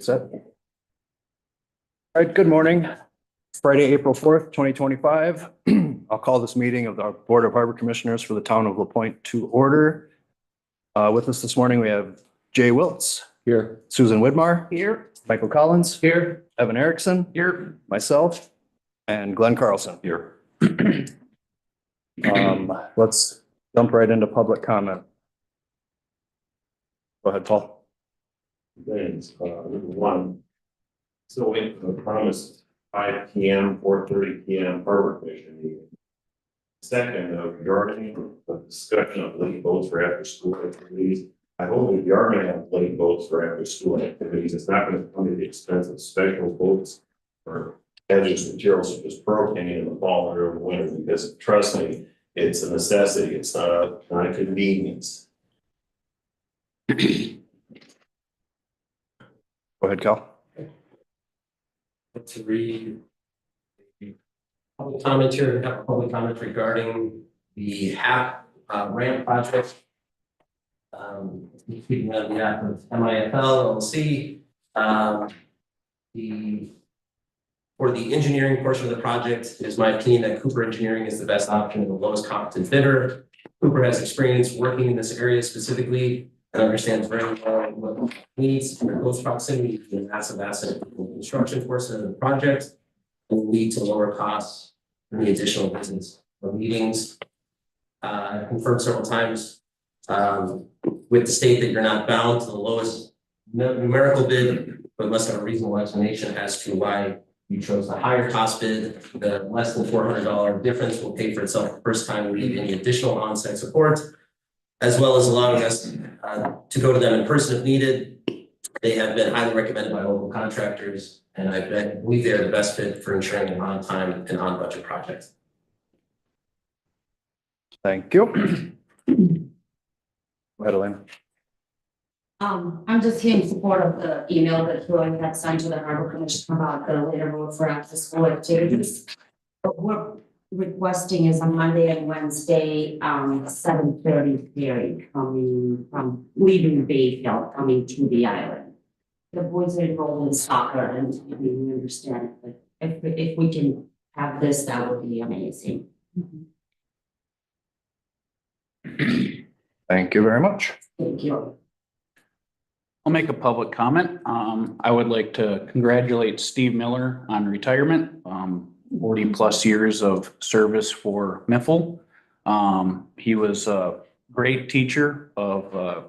Set. All right, good morning. Friday, April 4th, 2025. I'll call this meeting of the Board of Harbor Commissioners for the town of LaPointe to order. With us this morning, we have Jay Wiltz. Here. Susan Widmar. Here. Michael Collins. Here. Evan Erickson. Here. Myself. And Glenn Carlson. Here. Let's jump right into public comment. Go ahead, Paul. Things, number one. Still waiting for the promised 5 p.m., 4:30 p.m. harbor commission meeting. Second, regarding the discussion of late votes for after school activities. I hope if you are going to have late votes for after school activities, it's not going to come at the expense of special votes for hazardous materials such as propane in the fall or in the winter, because trust me, it's a necessity. It's not a convenience. Go ahead, Cal. To read public comment here, we have public comment regarding the HAP ramp project. Speaking on behalf of MIFL LLC, for the engineering portion of the project, it is my opinion that Cooper Engineering is the best option and the lowest competent bidder. Cooper has experience working in this area specifically and understands very well what needs in close proximity to the massive asset construction portion of the project and will lead to lower costs in the additional business meetings. I've confirmed several times with the state that you're not bound to the lowest numerical bid, but must have a reasonable explanation as to why you chose the higher cost bid. The less than $400 difference will pay for itself the first time we need any additional on-site support, as well as allowing us to go to them in person if needed. They have been highly recommended by local contractors, and I believe they are the best fit for ensuring an on-time and on-budget project. Thank you. Go ahead, Elena. I'm just here in support of the email that Floyd had sent to the Harbor Commission about the later vote for after school activities. What we're requesting is on Monday and Wednesday, 7:30 period coming from leaving Bayfield, coming to the island. The boys are enrolled in soccer and we understand, but if we can have this, that would be amazing. Thank you very much. Thank you. I'll make a public comment. I would like to congratulate Steve Miller on retirement. 40 plus years of service for Miffle. He was a great teacher of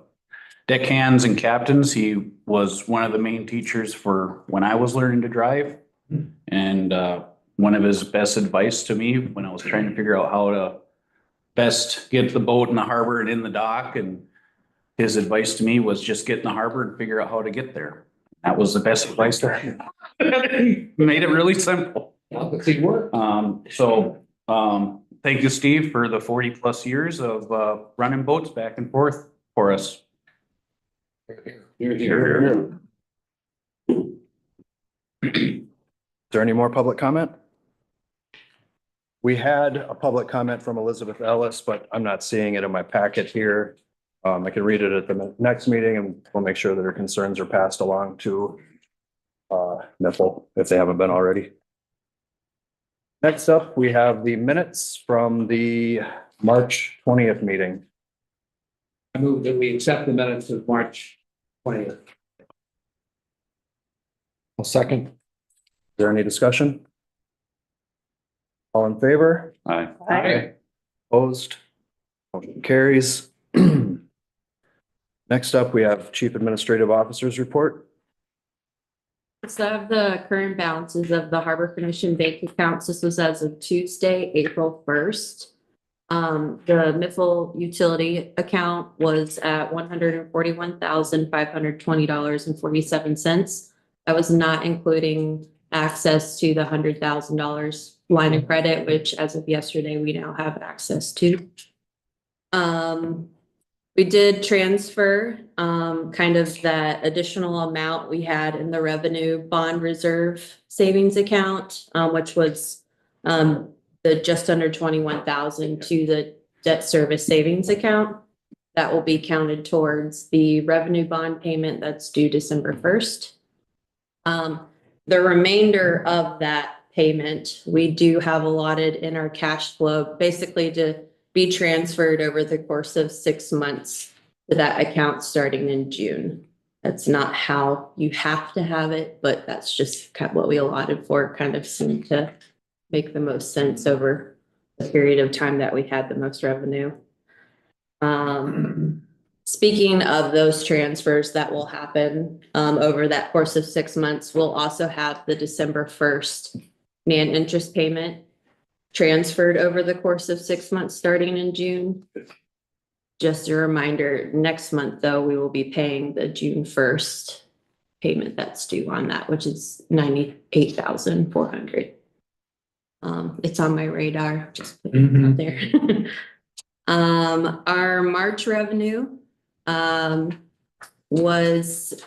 deckhands and captains. He was one of the main teachers for when I was learning to drive. And one of his best advice to me when I was trying to figure out how to best get the boat in the harbor and in the dock, and his advice to me was just get in the harbor and figure out how to get there. That was the best advice to him. Made it really simple. Thank you, Steve, for the 40 plus years of running boats back and forth for us. Is there any more public comment? We had a public comment from Elizabeth Ellis, but I'm not seeing it in my packet here. I can read it at the next meeting and we'll make sure that her concerns are passed along to Miffle if they haven't been already. Next up, we have the minutes from the March 20th meeting. I move that we accept the minutes of March 20th. A second. Is there any discussion? All in favor? Aye. Aye. Opposed? Motion carries. Next up, we have Chief Administrative Officer's report. So I have the current balances of the Harbor Commission bank accounts. This was as of Tuesday, April 1st. The Miffle utility account was at $141,520.47. That was not including access to the $100,000 line of credit, which as of yesterday, we now have access to. We did transfer kind of that additional amount we had in the revenue bond reserve savings account, which was the just under 21,000 to the debt service savings account. That will be counted towards the revenue bond payment that's due December 1st. The remainder of that payment, we do have allotted in our cash flow, basically to be transferred over the course of 6 months to that account starting in June. That's not how you have to have it, but that's just kind of what we allotted for. It kind of seemed to make the most sense over the period of time that we had the most revenue. Speaking of those transfers that will happen over that course of 6 months, we'll also have the December 1st NAN interest payment transferred over the course of 6 months, starting in June. Just a reminder, next month, though, we will be paying the June 1st payment that's due on that, which is 98,400. It's on my radar, just putting it out there. Our March revenue was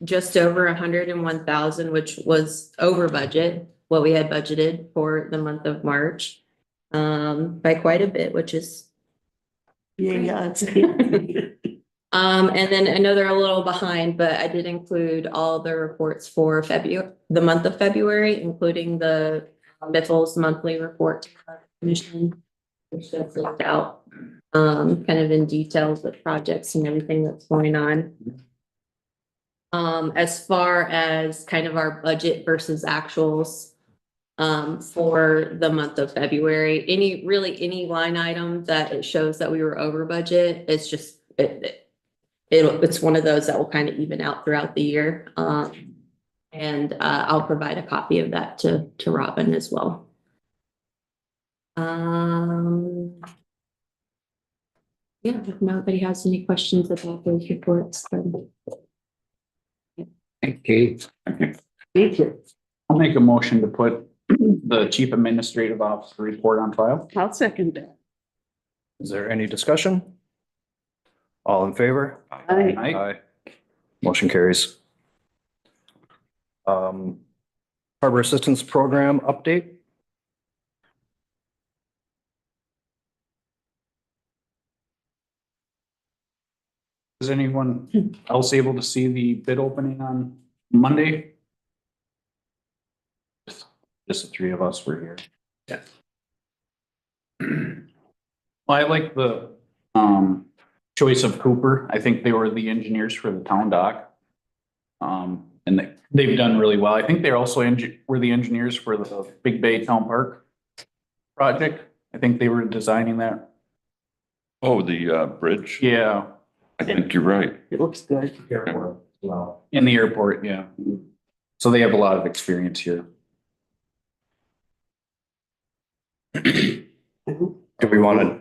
just over 101,000, which was over budget, what we had budgeted for the month of March, by quite a bit, which is. Yeah. And then I know they're a little behind, but I did include all the reports for the month of February, including the Miffles monthly report to the commission, which that's looked out, kind of in details with projects and everything that's going on. As far as kind of our budget versus actuals, for the month of February, any line item that it shows that we were over budget, it's just, it's one of those that will kind of even out throughout the year. And I'll provide a copy of that to Robin as well. Yeah, if nobody has any questions about those reports, then. Okay. Thank you. I'll make a motion to put the chief administrative officer report on file. I'll second that. Is there any discussion? All in favor? Aye. Aye. Motion carries. Harbor Assistance Program update. Is anyone else able to see the bid opening on Monday? Just the three of us were here. Yeah. Well, I like the choice of Cooper. I think they were the engineers for the town dock. And they've done really well. I think they're also were the engineers for the Big Bay Town Park project. I think they were designing that. Oh, the bridge? Yeah, I think you're right. It looks good. Airport as well. in the airport, yeah. So they have a lot of experience here. Do we want to,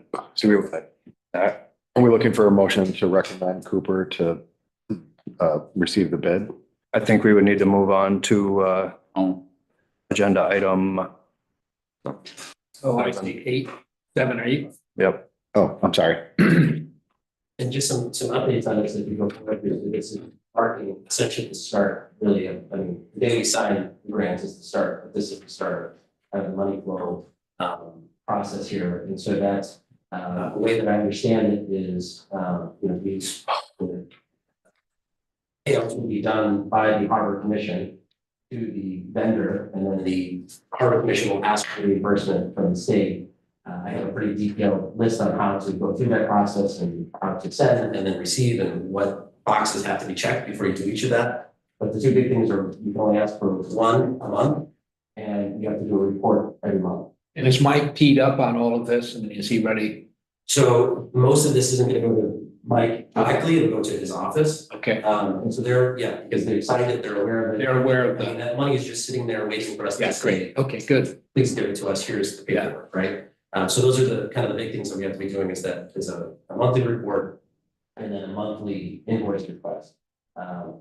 Are we looking for a motion to recommend Cooper to receive the bid? I think we would need to move on to Oh, agenda item. Oh, I see, 8, 7, or 8. Yep. Oh, I'm sorry. And just some updates on this, if you go forward, this is parking essentially the start, really, I mean, the day we sign the grants is the start, but this is the start of the money flow process here, and so that's the way that I understand it is, these payouts will be done by the Harbor Commission to the vendor, and then the Harbor Commission will ask for reimbursement from the state. I have a pretty detailed list on how to go through that process and how to send and then receive and what boxes have to be checked before you do each of that. But the two big things are you can only ask for one a month and you have to do a report every month. And is Mike teed up on all of this and is he ready? So most of this isn't gonna go to Mike directly, it'll go to his office. Okay, And so because they've signed it, they're aware of it. they're aware of I mean, that. that money is just sitting there waiting for us to Yeah, say, great. Okay, good. please give it to us, here's the paperwork, right? So those are the kind of the big things that we have to be doing is that is a monthly report and then a monthly invoice request,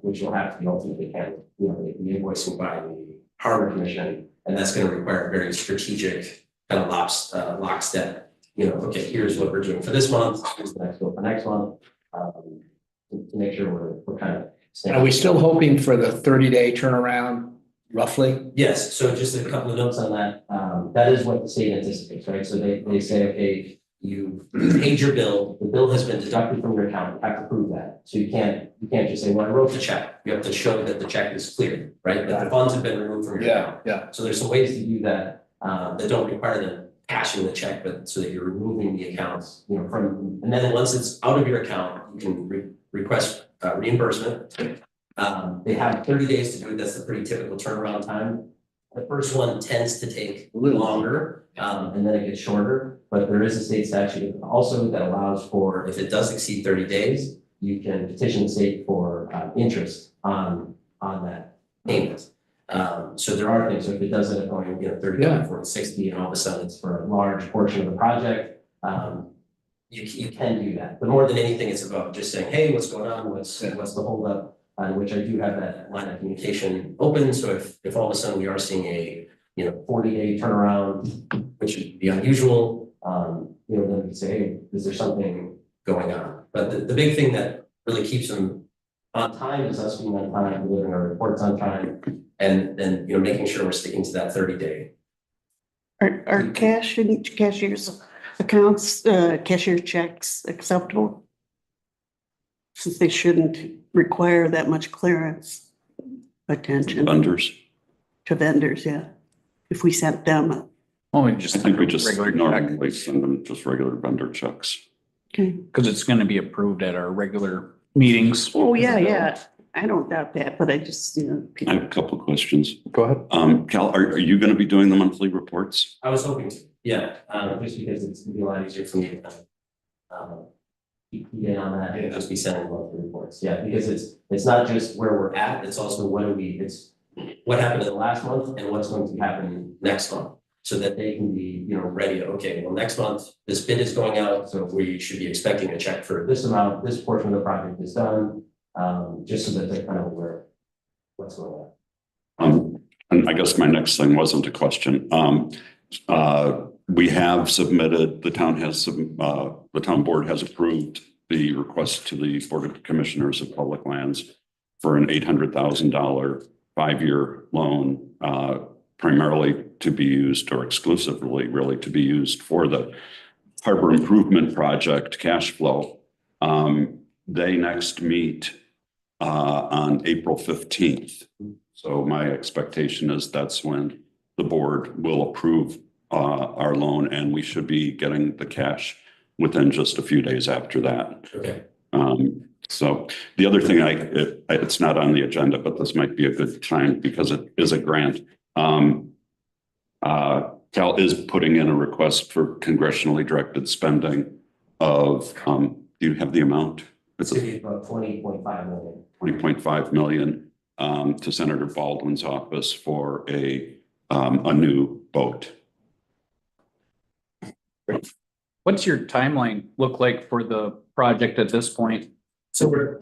which will have to be ultimately handled, the invoicing by the Harbor Commission, and that's going to require a very strategic kind of lockstep. Okay, here's what we're doing for this month, here's the next goal for next month, to make sure we're kind of. Are we still hoping for the 30-day turnaround roughly? Yes, so just a couple of notes on that. That is what the state anticipates, right? So they say, okay, you paid your bill, the bill has been deducted from your account, you have to prove that. So you can't just say, well, I wrote the check. You have to show that the check is cleared, right? That the funds have been removed from your account. Yeah. So there's some ways to do that, that don't require them cashing the check, but so that you're removing the accounts, from, and then once it's out of your account, you can request reimbursement. They have 30 days to do it. That's a pretty typical turnaround time. The first one tends to take a little longer, and then it gets shorter, but there is a state statute also that allows for, if it does exceed 30 days, you can petition the state for interest on that payment. So there are things, so if it does end up going, 30, 40, 60, and all of a sudden it's for a large portion of the project, you can do that. But more than anything, it's about just saying, hey, what's going on? What's the holdup? Which I do have that line of communication open. So if all of a sudden we are seeing a 40-day turnaround, which would be unusual, then we can say, hey, is there something going on? But the big thing that really keeps them on time is us being on time, delivering our reports on time, and then making sure we're sticking to that 30-day. Are cash and cashier's accounts, cashier checks acceptable? Since they shouldn't require that much clearance attention Vendors. to vendors, yeah. If we sent them, Oh, we I just think we just regular check, normally send them just regular vendor checks. okay. because it's going to be approved at our regular meetings. Oh, yeah. I don't doubt that, but I just, I have a couple of questions. Go ahead. Cal, are you going to be doing the monthly reports? I was hoping to, yeah, just because it's gonna be a lot easier for me to keep in on that and just be sending monthly reports. Yeah, because it's not just where we're at, it's also it's what happened in the last month and what's going to happen next month. So that they can be, ready to, okay, well, next month, this bid is going out, so we should be expecting a check for this amount, this portion of the project is done. Just so that they're kind of aware of what's going on. And I guess my next thing wasn't a question. We have submitted, the town board has approved the request to the Board of Commissioners of Public Lands for an $800,000 5-year loan, primarily to be used or exclusively really to be used for the harbor improvement project cash flow. They next meet on April 15th. So my expectation is that's when the board will approve our loan, and we should be getting the cash within just a few days after that. Okay. So the other thing, it's not on the agenda, but this might be a good time because it is a grant. Cal is putting in a request for congressionally directed spending of, do you have the amount? It's gonna be about 20.5 million. 20.5 million to Senator Baldwin's office for a new boat. What's your timeline look like for the project at this point? So we're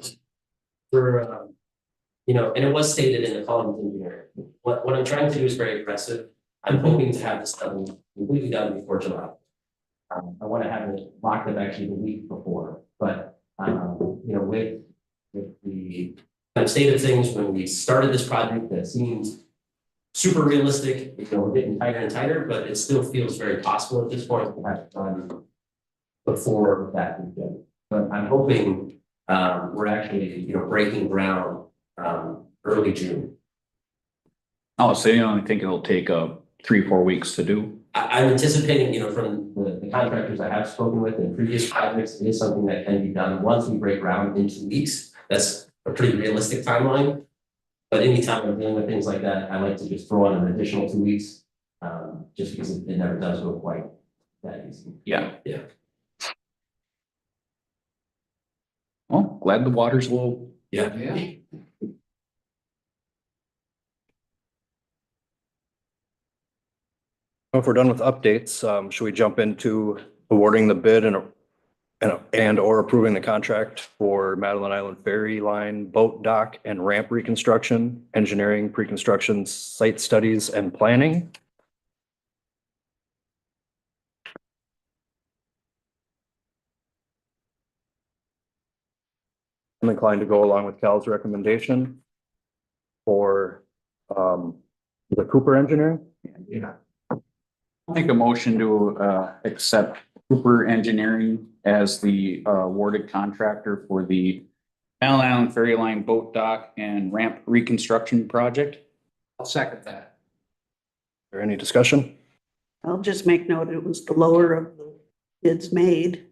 and it was stated in the column engineer. What I'm trying to do is very aggressive. I'm hoping to have this done, completely done before July. I want to have it locked up actually the week before, but with the kind of state of things when we started this project, that seems super realistic. We're getting tighter and tighter, but it still feels very possible at this point to have it done before that weekend. But I'm hoping we're actually breaking ground early June. Oh, so you only think it'll take 3-4 weeks to do? I'm anticipating, from the contractors I have spoken with in previous projects, it is something that can be done once we break ground in 2 weeks. That's a pretty realistic timeline. But anytime I'm dealing with things like that, I like to just throw on an additional 2 weeks, just because it never does go quite that easy. Yeah. Yeah. Well, glad the water's low. Yeah. If we're done with updates, should we jump into awarding the bid and or approving the contract for Madeline Island Ferry Line boat dock and ramp reconstruction, engineering, pre-construction, site studies and planning? I'm inclined to go along with Cal's recommendation for the Cooper Engineering. Make a motion to accept Cooper Engineering as the awarded contractor for the Allen Island Ferry Line Boat Dock and Ramp Reconstruction Project. I'll second that. Is there any discussion? I'll just make note, it was the lower of the bids made.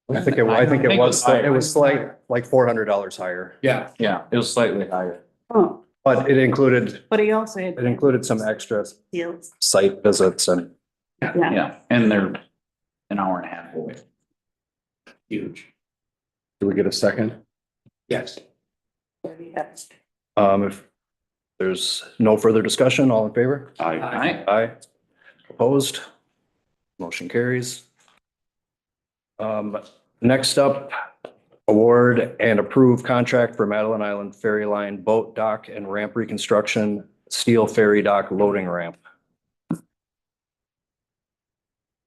I think it was like $400 higher, Yeah, Yeah, it was slightly higher. Oh, but it included also had. some extra Deals. site visits and Yeah, Yeah, and they're an hour and a half away. Huge. Do we get a second? yes. yes. if there's no further discussion, all in favor? I, Aye. Aye. Opposed? Motion carries. Next up, award and approve contract for Madeline Island Ferry Line Boat Dock and Ramp Reconstruction, Steel Ferry Dock Loading Ramp.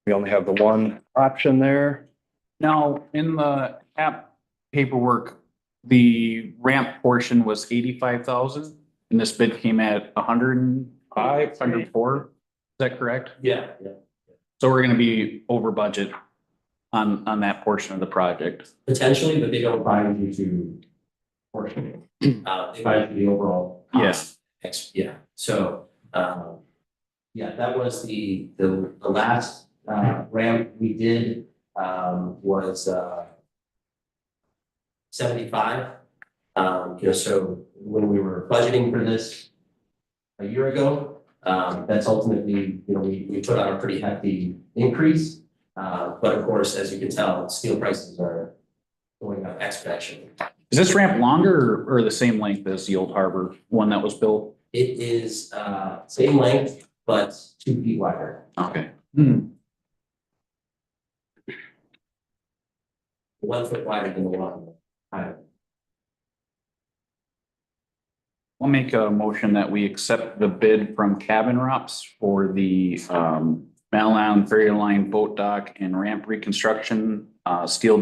We only have the one option there. Now, in the app paperwork, the ramp portion was 85,000 and this bid came at 105, 104. Is that correct? Yeah, yeah. So we're gonna be over budget on that portion of the project. Potentially, but they don't buy you to portion. They buy you the overall. cost. Yeah, so, yeah, that was the last, ramp we did, was, 75. So when we were budgeting for this a year ago, that's ultimately, we put on a pretty hefty increase. But of course, as you can tell, steel prices are going up exponentially. Is this ramp longer or the same length as the old harbor one that was built? It is, same length, but 2 feet wider. Okay. 1 foot wider than the one. I'll make a motion that we accept the bid from Cabin Rops for the Madeline Island Ferry Line Boat Dock and Ramp Reconstruction, steel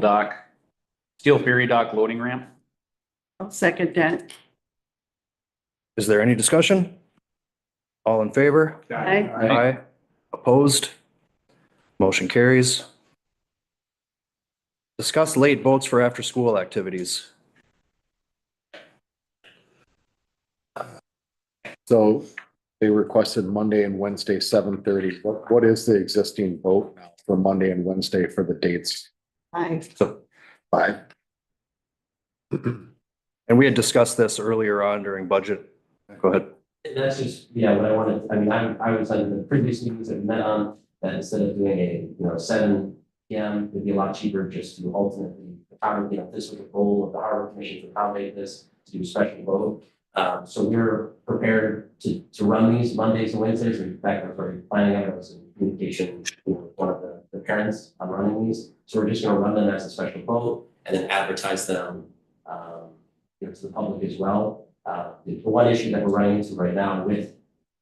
ferry dock loading ramp. I'll second that. Is there any discussion? All in favor? Aye. Aye. Opposed? Motion carries. Discuss late boats for after-school activities. So they requested Monday and Wednesday, 7:30. What is the existing vote now for Monday and Wednesday for the dates? Aye. So, 5. and we had discussed this earlier on during budget. Go ahead. And that's just, yeah, what I wanted, I mean, I was on the previous meetings that we met on, that instead of doing a, 7 PM, it'd be a lot cheaper just to ultimately, this was the goal of the Harbor Commission to accommodate this, to do a special vote. So we're prepared to run these Mondays and Wednesdays. In fact, I was already planning on it. I was in communication with one of the parents on running these. So we're just gonna run them as a special vote and then advertise them, to the public as well. The one issue that we're running into right now with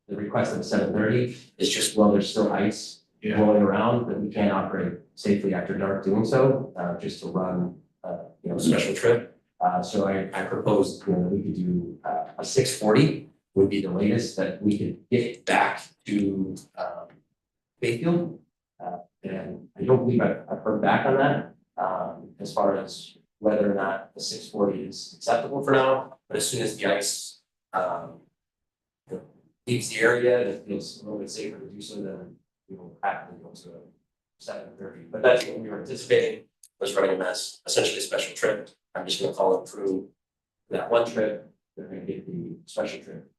the request of 7:30 is just, well, there's still ice rolling around, but we can't operate safely after dark doing so, just to run, a special trip. So I proposed, that we could do, a 6:40 would be the latest that we could get back to, Bayfield. And I don't believe I've heard back on that, as far as whether or not the 6:40 is acceptable for now. But as soon as the ice, leaves the area and it feels a little bit safer to do so, then we will happily go to 7:30. But that's what we were anticipating, was running them as essentially a special trip. I'm just gonna call it through that one trip, they're gonna get the special trip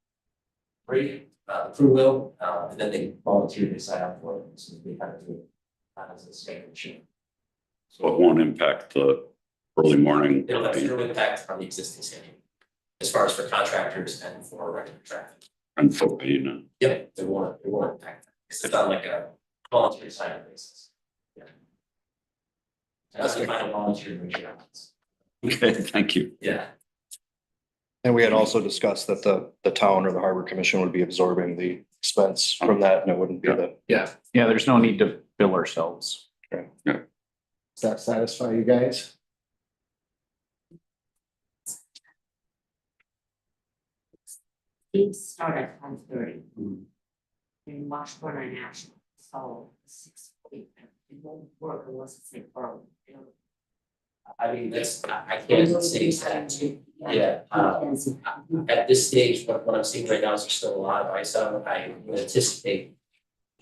free, through will, and then they volunteer to sign up for it, so they kind of do it as a scheduled trip. so it won't impact the early morning. It'll have zero impact on the existing schedule, as far as for contractors and for regular traffic. And foot pavement. Yep, it won't impact that, because it's on like a volunteer sign basis. Yeah. That's the final volunteer, which happens. Okay, thank you. Yeah. And we had also discussed that the town or the Harbor Commission would be absorbing the expense from that, and it wouldn't be the. Yeah, there's no need to bill ourselves. Does that satisfy you guys? These start at 5:30. In Washburn National, so 6:40. It won't work unless it's like, you know. I mean, I can't say exactly. Yeah, at this stage, what I'm seeing right now is there's still a lot of ice out. I would anticipate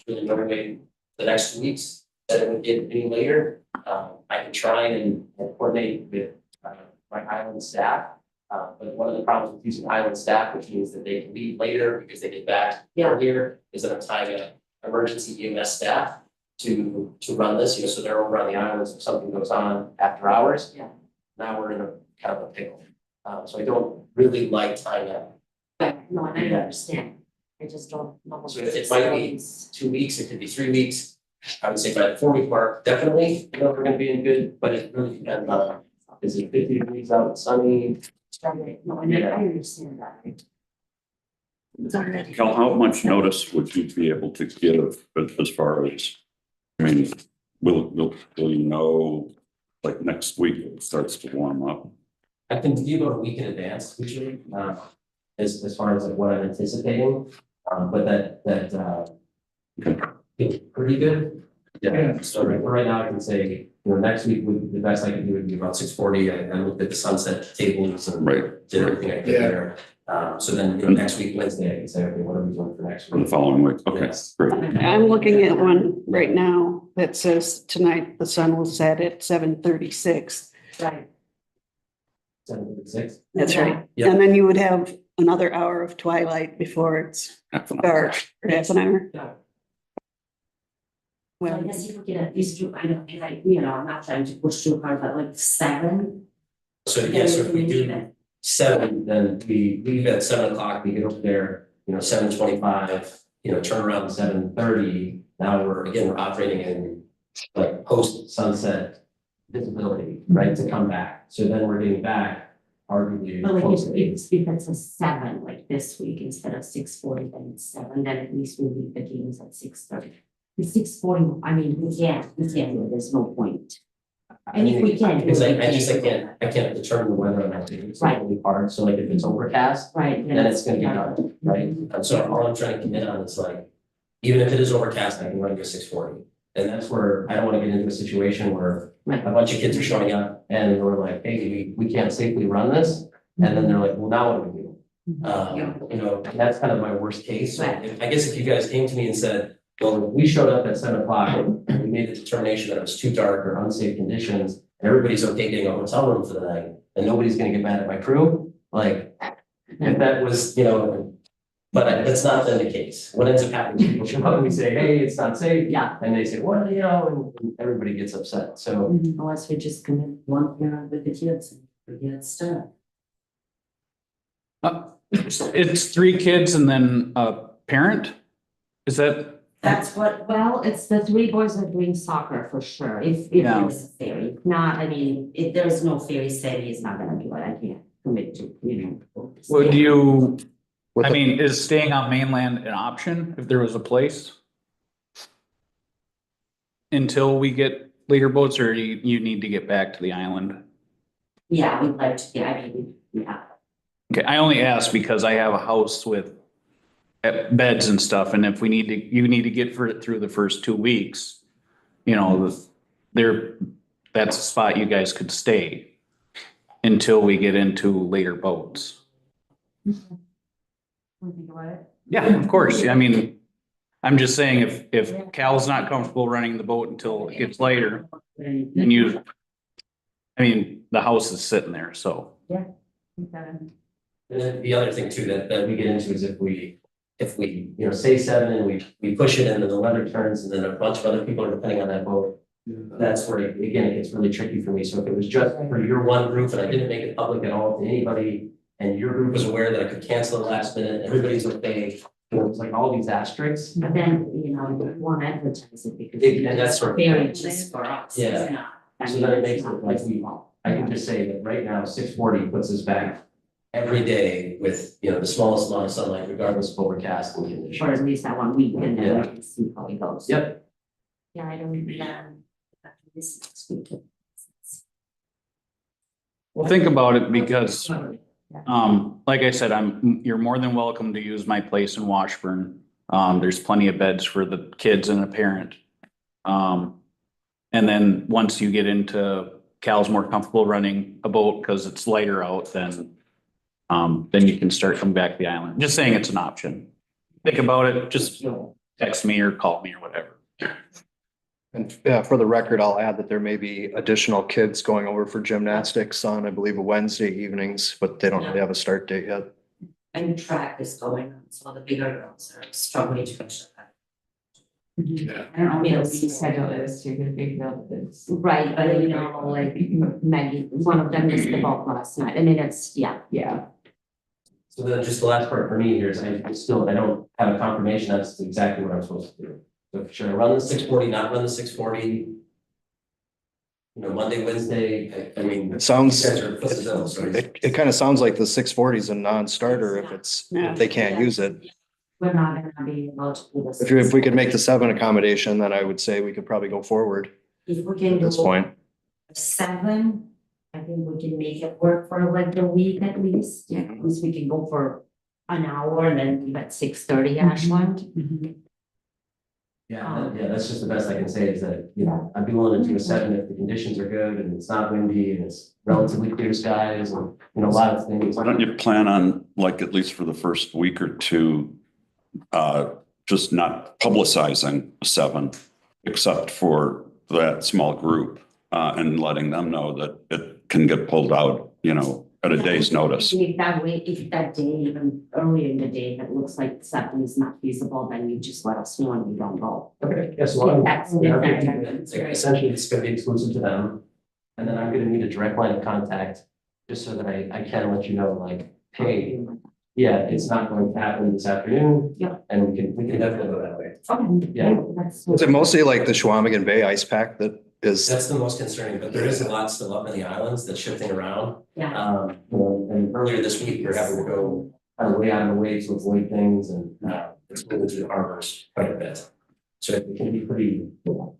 really maybe the next 2 weeks that it would get any later. I can try and coordinate with my island staff. But one of the problems with using island staff, which means that they can leave later because they get back Yeah. earlier, is that I'm tying up emergency EMS staff to run this, so they're over on the islands if something goes on after hours. Yeah. Now we're in a kind of a pickle. So I don't really like tying up. No, and I understand. I just don't know. So it might be 2 weeks, it could be 3 weeks. I would say by the 4 week mark, definitely, we're gonna be in good, but it really depends on, is it 50 degrees out and sunny? No, and I understand that. It's already. Cal, how much notice would you be able to give as far as, I mean, will you know, like next week it starts to warm up? I can give about a week in advance usually, as far as like what I'm anticipating, but that feels pretty good. Yeah, so right now I can say, next week, the best I can do would be about 6:40. I looked at the sunset tables and Right, did everything I could there. So then, next week, Wednesday, I can say, okay, what are we doing for next for the week? following week, okay, Yes. great. I'm looking at one right now that says tonight the sun will set at 7:36. Right. 7:36. That's right. Yep. And then you would have another hour of twilight before it's Half an hour. dark, or half an hour. Yeah. So I Well, guess if we get at least, I don't, I'm not trying to push too hard, but like 7. So yes, if we do 7, then we leave at 7:00, we get over there, 7:25, turn around at 7:30. Now we're operating in like post sunset visibility, right, to come back. So then we're getting back arguably. But like close to 8. if it's a 7, like this week, instead of 6:40, then it's 7, then at least we'll leave the games at 6:30. The 6:40, I mean, we can't do it, there's no point. And if we can. Because I can't determine the weather on that day. It's Right. really hard. So like if it's overcast, Right. then it's gonna be done, right? And so all I'm trying to commit on is like, even if it is overcast, I can run to 6:40. And that's where I don't wanna get into a situation where Right. a bunch of kids are showing up and we're like, hey, we can't safely run this. And then they're like, well, now what do we do? That's kind of my worst case. So I guess if you guys came to me and said, well, we showed up at 7:00 and we made the determination that it was too dark or unsafe conditions, and everybody's okay getting a hotel room for the night, and nobody's gonna get mad at my crew, like, if that was, but that's not then the case. What ends up happening, is people show up and we say, hey, it's not safe, Yeah. and they say, well, and everybody gets upset, so. Unless we just commit one parent with the kids and we get stuff. It's 3 kids and then a parent? Is that, That's what, well, it's the 3 boys are doing soccer for sure, if Yeah. there's a ferry. If not, I mean, if there's no ferry, Sadie is not gonna do it, I can't commit to. would you, With I the- mean, is staying on mainland an option if there was a place? Until we get later boats, or you need to get back to the island? Yeah, we'd like to, yeah, I mean, yeah. Okay, I only ask because I have a house with beds and stuff, and if you need to get through the first 2 weeks, that's a spot you guys could stay until we get into later boats. Wanna think about it? Yeah, of course. I mean, I'm just saying if Cal's not comfortable running the boat until it gets later, then the house is sitting there, so. Okay. And then the other thing too that we get into is if we say 7 and we push it and then the weather turns and then a bunch of other people are depending on that boat. That's where, again, it gets really tricky for me. So if it was just for your one group and I didn't make it public at all to anybody, and your group was aware that I could cancel at the last minute, everybody's okay. It's like all these asterisks. But then, we want to advertise it because. And that's sort of- Very just for us, Yeah. it's not. I So mean, then it it's makes it not like small. I can just say that right now, 6:40 puts us back every day with, the smallest amount of sunlight regardless of overcast and For conditions. at least that 1 week and then Yeah. we can see how it goes. Yep. Yeah, I don't, this next week. Well, think about it because, like I said, you're more than welcome to use my place in Washburn. There's plenty of beds for the kids and a parent. And then once you get into Cal's more comfortable running a boat because it's lighter out, then you can start coming back to the island. Just saying it's an option. Think about it, just text me or call me or whatever. And for the record, I'll add that there may be additional kids going over for gymnastics on, I believe, Wednesday evenings, but they don't really have a start date yet. And track is going on, so the bigger girls are struggling to catch that. I don't know what Yes. the schedule is to get big build this. Right, but you know, like Maggie, one of them missed the boat last night. I mean, it's, yeah. Yeah. So then just the last part for me here is I don't have a confirmation that's exactly what I'm supposed to do. So should I run the 640, not run the 640? You know, Monday, Wednesday, I mean. It sounds, You guys are footing the bill, so it kind of sounds like the 640 is a non-starter if they can't use it. We're not gonna be able to do this. If we could make the 7 accommodation, then I would say we could probably go forward If we can at this do point. 7, I think we can make it work for like the week at least. Yeah, at least we can go for an hour and then leave at 6:30 Ashland. Yeah, that's just the best I can say is that, you know, I'd be willing to do a 7 if the conditions are good and it's not windy and it's relatively clear skies and, you know, a lot of things. Why don't you plan on, like, at least for the first week or two, just not publicizing a 7, except for that small group, and letting them know that it can get pulled out, you know, at a day's notice. If that day, even earlier in the day, that looks like 7 is not feasible, then you just let us know and we don't go. Okay, yes, Yeah, that's different. essentially it's gonna be exclusive to them. And then I'm gonna need a direct line of contact, just so that I can let you know, like, hey, yeah, it's not going to happen this afternoon. Yeah. And we can definitely go that way. Okay. Yeah. That's. Is it mostly like the Schwamigan Bay ice pack that is, That's the most concerning, but there is a lot still up in the islands that's shifting around. Yeah. You know, and earlier this week, we were having to go kind of way out of the way to avoid things and, it's moving through the harbors quite a bit. So it can be pretty, you know,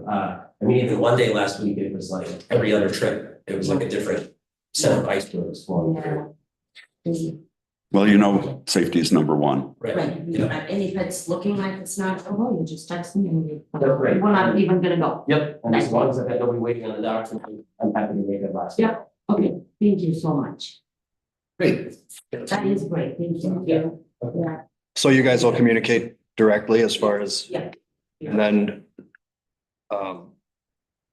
I mean, even one day last week, it was like every other trip, it was like a different set of icebergs flowing through. Yeah. Well, you know, safety is number one. Right, Yeah. and if it's looking like it's not, oh, you just text me and we. That's great. We're not even gonna go. Yep, and as long as I've got nobody waiting on the docks, I'm happy to make that last. Yeah. Okay, thank you so much. Great. That is great, thank you. Yeah. so you guys will communicate directly as far as, Yeah. and then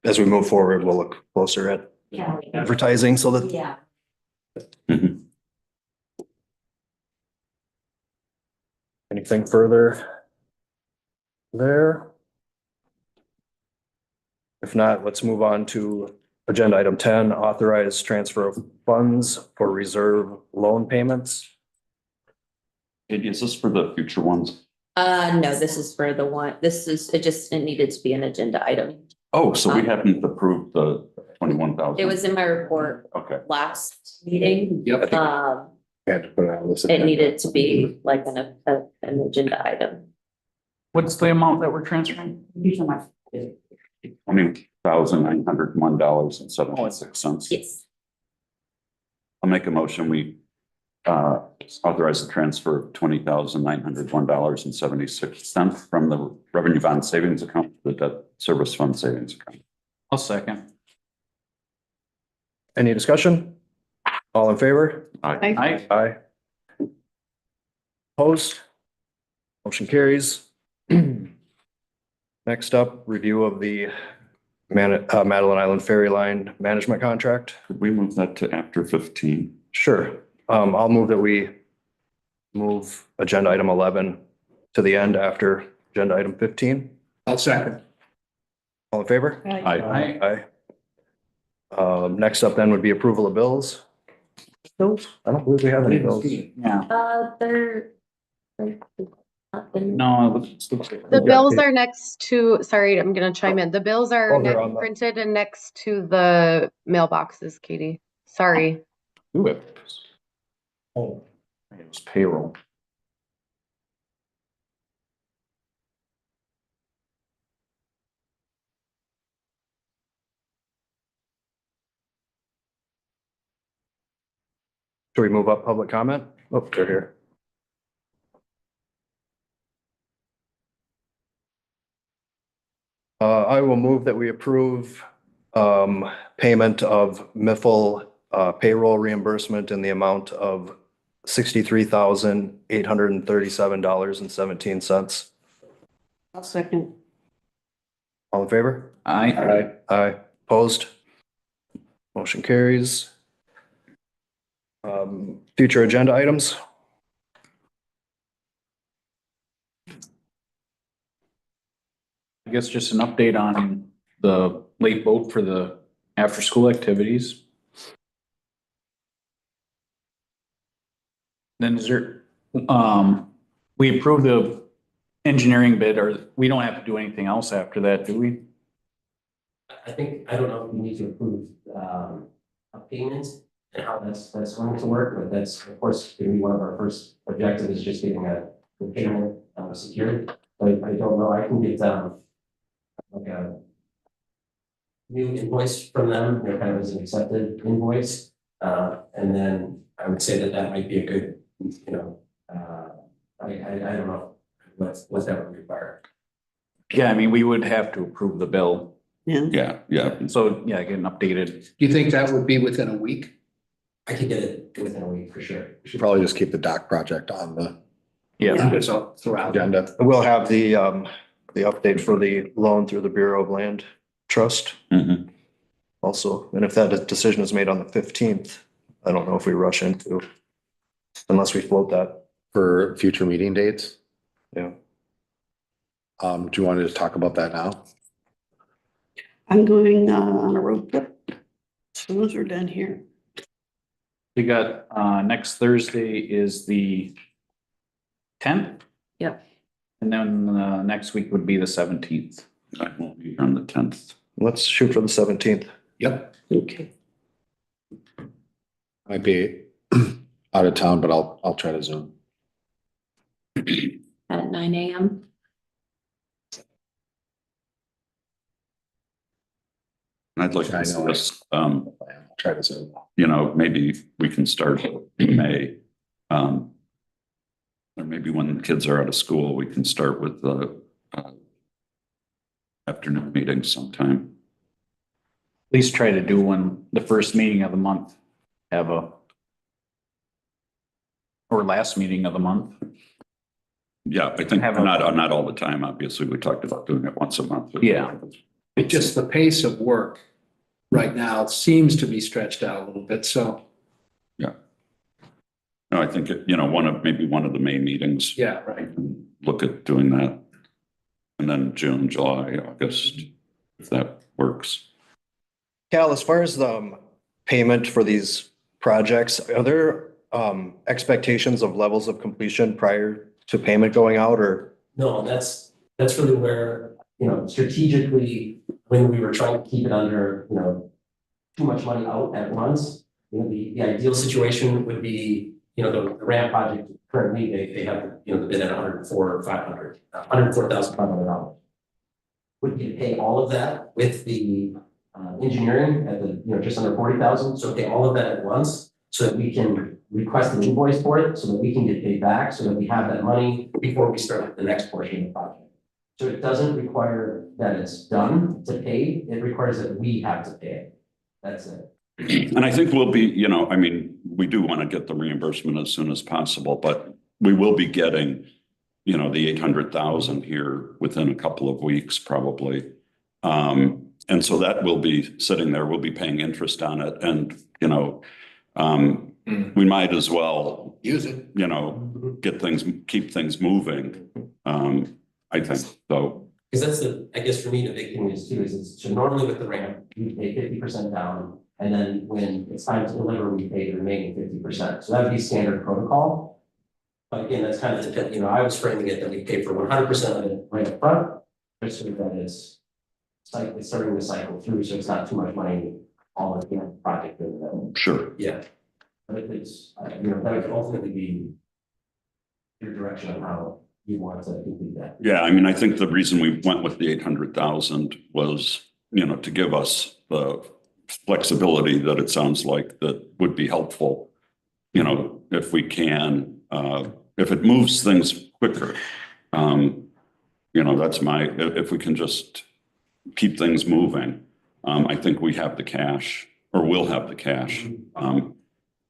as we move forward, we'll look closer at Yeah. advertising so that Yeah. Mhm. anything further there? If not, let's move on to agenda item 10, authorize transfer of funds for reserve loan payments. Katie, is this for the future ones? No, this is for the one, it needed to be an agenda item. Oh, so we haven't approved the 21,000? It was in my report Okay. last meeting. Yep. Had to put it on this. It needed to be like an agenda item. What's the amount that we're transferring? Thank you so much. $20,901.76. Yes. I'll make a motion. We authorize the transfer of $20,901.76 from the revenue bond savings account to the debt service fund savings account. I'll second. Any discussion? All in favor? Aye. Aye. Opposed? Motion carries. Next up, review of the Madeline Island Ferry Line Management Contract. Could we move that to after 15? Sure. I'll move that we move agenda item 11 to the end after agenda item 15. I'll second. All in favor? Aye. Aye. Next up then would be approval of bills. Bills? I don't believe we have any bills. Yeah. They're. No, it looks like. The bills are next to, sorry, I'm gonna chime in. The bills are Oh, they're on the- printed and next to the mailboxes, Katie. Sorry. Ooh, it was payroll. Should we move up public comment? Oh, they're here. I will move that we approve payment of Miffle payroll reimbursement in the amount of $63,837.17. I'll second. All in favor? Aye. Aye. Opposed? Motion carries. Future agenda items? I guess just an update on the late vote for the after-school activities. Then is there, we approved the engineering bid, or we don't have to do anything else after that, do we? I think, I don't know if we need to approve, a payment and how that's going to work, but that's, of course, gonna be one of our first objectives, is just getting the payment, secured. But I don't know, I can get, like a new invoice from them, you know, kind of as an accepted invoice. And then I would say that that might be a good, you know, I don't know what that would require. Yeah, I mean, we would have to approve the bill. Yeah. Yeah. So, yeah, get an updated. Do you think that would be within a week? I could get it within a week for sure. We should probably just keep the dock project on the Yeah, It's all throughout. agenda. We'll have the update for the loan through the Bureau of Land Trust Mhm. also. And if that decision is made on the 15th, I don't know if we rush into, unless we float that. For future meeting dates. Yeah. Do you want to just talk about that now? I'm going on a road trip. As soon as we're done here. we got, next Thursday is the 10th. Yep. And then, next week would be the 17th. I won't be here on the 10th. Let's shoot for the 17th. Yep. Okay. Might be out of town, but I'll try to Zoom. At 9 a.m. I'd like I to see know. us, I'll try to Zoom. you know, maybe we can start in May. Or maybe when the kids are out of school, we can start with the afternoon meeting sometime. At least try to do one, the first meeting of the month, have a, or last meeting of the month. Yeah, I think Have a- not all the time, obviously. We talked about doing it once a month. Yeah. It's just the pace of work right now seems to be stretched out a little bit, so, No, I think, you know, maybe one of the May meetings. yeah, right. Look at doing that. And then June, July, August, if that works. Cal, as far as the payment for these projects, are there expectations of levels of completion prior to payment going out, or? No, that's really where, you know, strategically, when we were trying to keep it under, you know, too much money out at once, you know, the ideal situation would be, you know, the ramp project currently, they have, you know, the bid at $104,500. Would be to pay all of that with the engineering at the, you know, just under 40,000, so pay all of that at once, so that we can request an invoice for it, so that we can get paid back, so that we have that money before we start the next portion of the project. So it doesn't require that it's done to pay, it requires that we have to pay it. That's it. And I think we'll be, you know, I mean, we do want to get the reimbursement as soon as possible, but we will be getting, you know, the 800,000 here within a couple of weeks, probably. And so that will be sitting there, we'll be paying interest on it, and, you know, we might as well, Use it. you know, keep things moving. I think, so, Because that's I guess for me, the big thing is too, is so normally with the ramp, we pay 50% down. And then when it's time to deliver, we pay the remaining 50%. So that would be standard protocol. But again, that's kind of, you know, I was framing it that we pay for 100% of it right up front, just so that it's starting the cycle through, so it's not too much money all in the project. sure. Yeah. But it's, you know, that would ultimately be your direction on how you want to complete that. Yeah, I mean, I think the reason we went with the 800,000 was, you know, to give us the flexibility that it sounds like that would be helpful. You know, if we can, if it moves things quicker, you know, that's if we can just keep things moving. I think we have the cash, or will have the cash,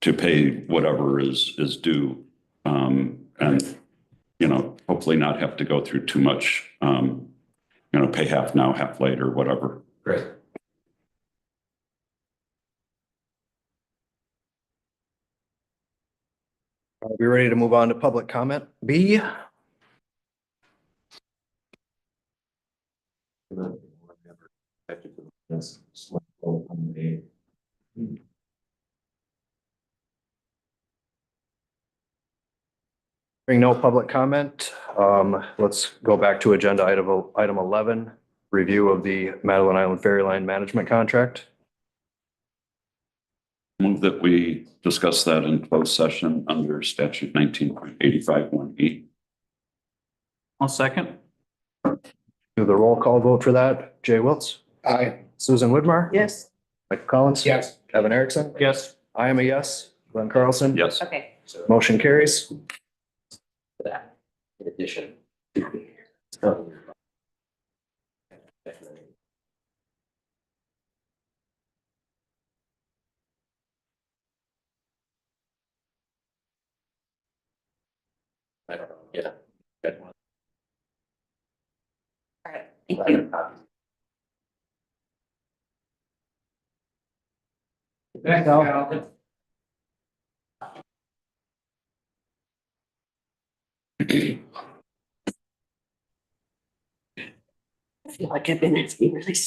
to pay whatever is due. And, hopefully not have to go through too much, pay half now, half later, whatever. Great. Are we ready to move on to public comment? B? Hearing no public comment, let's go back to agenda item 11, review of the Madeline Island Ferry Line Management Contract. Move that we discuss that in closed session under statute 19.85(1)(e). I'll second. Do the roll call vote for that. Jay Wiltz, Aye. Susan Widmar. Yes. Mike Collins. Yes. Kevin Erickson. Yes. I am a yes. Glenn Carlson. Yes. Okay. Motion carries. That, in addition. I don't know, yeah. Good one. All right, thank you. Thanks, Al. I feel like I've been asking really